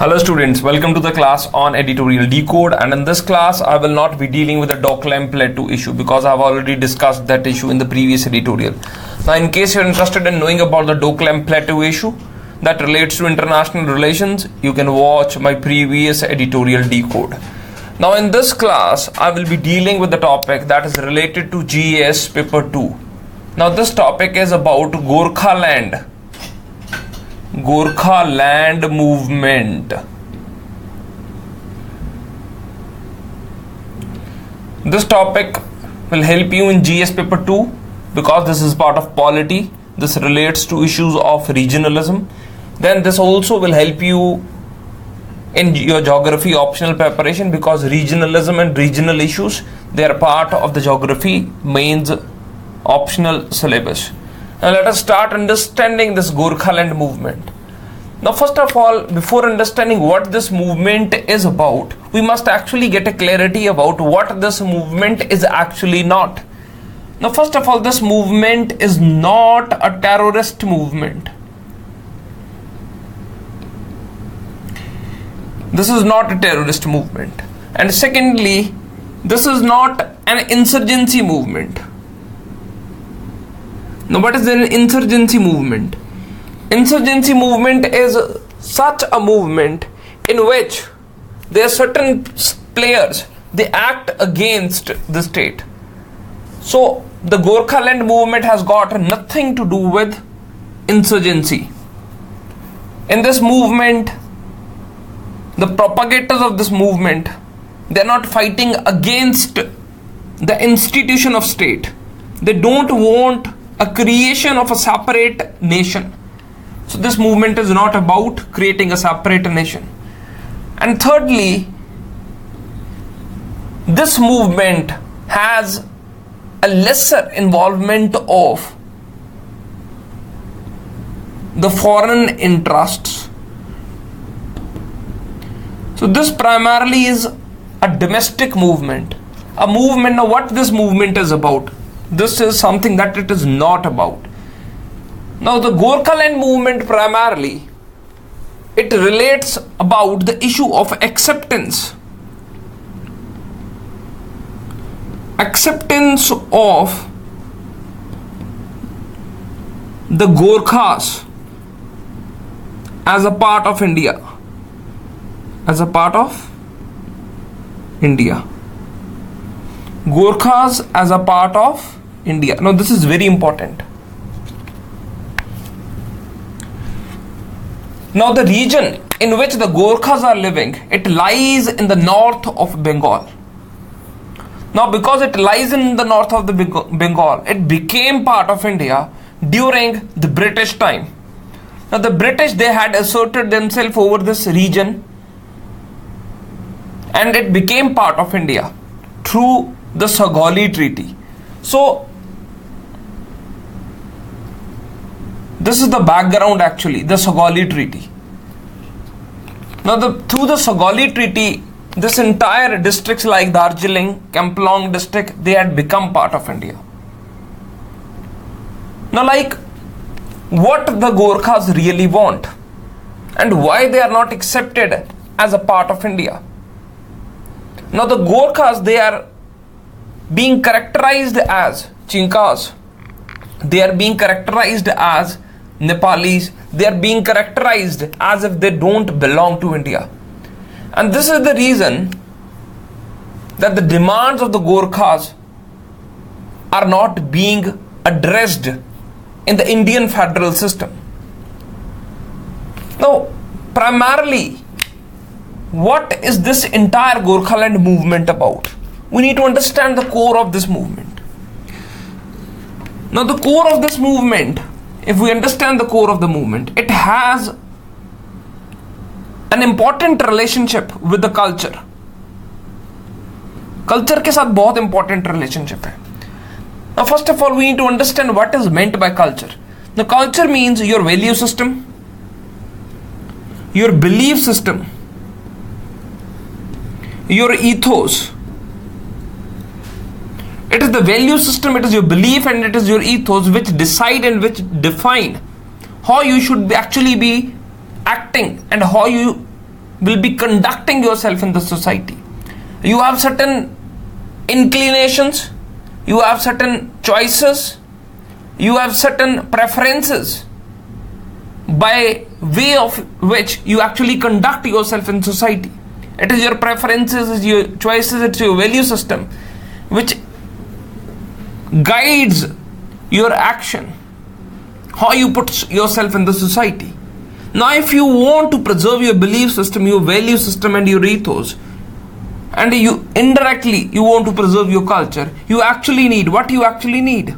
Hello students, welcome to the class on editorial decode, and in this class I will not be dealing with the Gorkhaland Plateau issue because I have already discussed that issue in the previous editorial. Now in case you are interested in knowing about the Gorkhaland Plateau issue that relates to international relations, you can watch my previous editorial decode. Now in this class I will be dealing with the topic that is related to GS paper 2. Now this topic is about Gorkhaland movement. This topic will help you in GS paper 2 because this is part of polity. This relates to issues of regionalism. Then this also will help you in your geography optional preparation because regionalism and regional issues, they are part of the geography mains optional syllabus. Now let us start understanding this Gorkhaland movement. Now first of all, before understanding what this movement is about, we must actually get a clarity about what this movement is actually not. Now first of all, this movement is not a terrorist movement. This is not a terrorist movement. And secondly, this is not an insurgency movement. Now what is an insurgency movement? Insurgency movement is such a movement in which there are certain players, they act against the state. So the Gorkhaland movement has got nothing to do with insurgency. In this movement, the propagators of this movement, they are not fighting against the institution of state. They don't want a creation of a separate nation. So this movement is not about creating a separate nation. And thirdly, this movement has a lesser involvement of the foreign interests. So this primarily is a domestic movement. A movement, now what this movement is about? This is something that it is not about. Now the Gorkhaland movement primarily, it relates about the issue of acceptance. Acceptance of the Gorkhas as a part of India. As a part of India. Gorkhas as a part of India. Now this is very important. Now the region in which the Gorkhas are living, it lies in the north of Bengal. Now because it lies in the north of the Bengal, it became part of India during the British time. Now the British, they had asserted themselves over this region and it became part of India through the Sagali Treaty. So this is the background actually, the Sagali Treaty. Now through the Sagali Treaty, this entire districts like Darjeeling, Kamplong district, they had become part of India. Now like what the Gorkhas really want and why they are not accepted as a part of India. Now the Gorkhas, they are being characterized as Chinkas. They are being characterized as Nepalis, they are being characterized as if they don't belong to India. And this is the reason that the demands of the Gorkhas are not being addressed in the Indian federal system. Now, primarily, what is this entire Gorkhaland movement about? We need to understand the core of this movement. Now, the core of this movement, if we understand the core of the movement, it has an important relationship with the culture. Culture के साथ बहुत important relationship है. Now first of all, we need to understand what is meant by culture. Now culture means your value system, your belief system, your ethos. It is the value system, it is your belief and it is your ethos which decide and which define how you should actually be acting and how you will be conducting yourself in the society. You have certain inclinations, you have certain choices, you have certain preferences by way of which you actually conduct yourself in society. It is your preferences, it's your choices, it's your value system which guides your action, how you put yourself in the society. Now if you want to preserve your belief system, your value system and your ethos, and you indirectly you want to preserve your culture, you actually need what you actually need.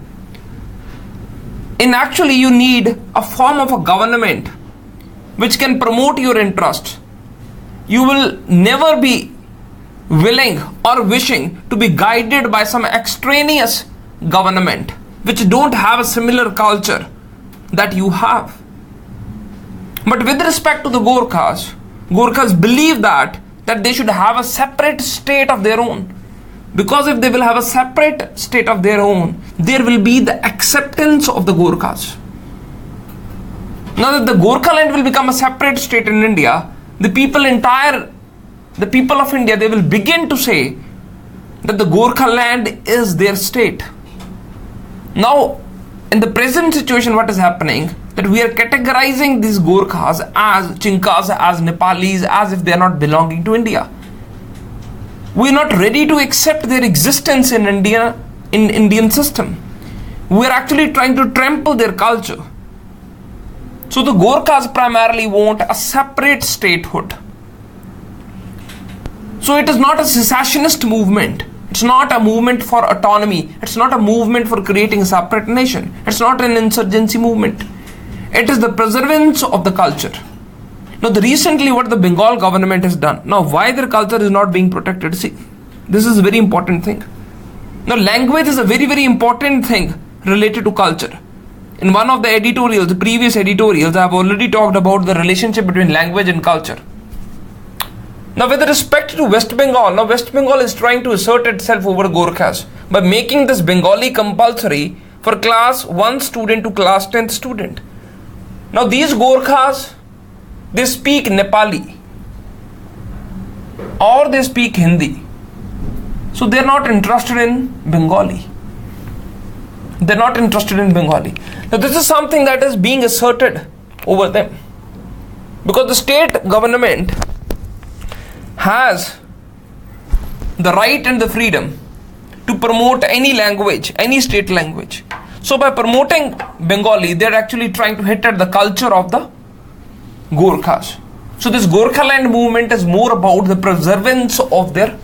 Actually you need a form of a government which can promote your interests. You will never be willing or wishing to be guided by some extraneous government which don't have a similar culture that you have. But with respect to the Gorkhas believe that they should have a separate state of their own. Because if they will have a separate state of their own, there will be the acceptance of the Gorkhas. Now that the Gorkhaland will become a separate state in India, the people of India, they will begin to say that the Gorkhaland is their state. Now, in the present situation, what is happening? That we are categorizing these Gorkhas as Chinkas, as Nepalis, as if they are not belonging to India. We are not ready to accept their existence in India, in Indian system. We are actually trying to trample their culture. So the Gorkhas primarily want a separate statehood. So it is not a secessionist movement. It's not a movement for autonomy. It's not a movement for creating a separate nation. It's not an insurgency movement. It is the preservance of the culture. Now, recently what the Bengal government has done. Now, why their culture is not being protected? See, this is a very important thing. Now, language is a very, very important thing related to culture. In one of the editorials, the previous editorials, I have already talked about the relationship between language and culture. Now, with respect to West Bengal, West Bengal is trying to assert itself over Gorkhas by making this Bengali compulsory for class 1 student to class 10th student. Now, these Gorkhas, they speak Nepali or they speak Hindi. So they are not interested in Bengali. They are not interested in Bengali. Now this is something that is being asserted over them. Because the state government has the right and the freedom to promote any language, any state language. So by promoting Bengali, they are actually trying to hit at the culture of the Gorkhas. So this Gorkhaland movement is more about the preservance of their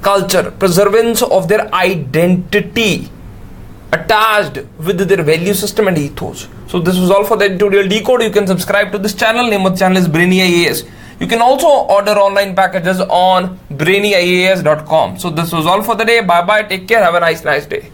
culture, preservance of their identity attached with their value system and ethos. So this was all for the editorial decode. You can subscribe to this channel. Name of the channel is Brainy IAS. You can also order online packages on brainyIAS.com. So this was all for the day. Bye bye. Take care. Have a nice day.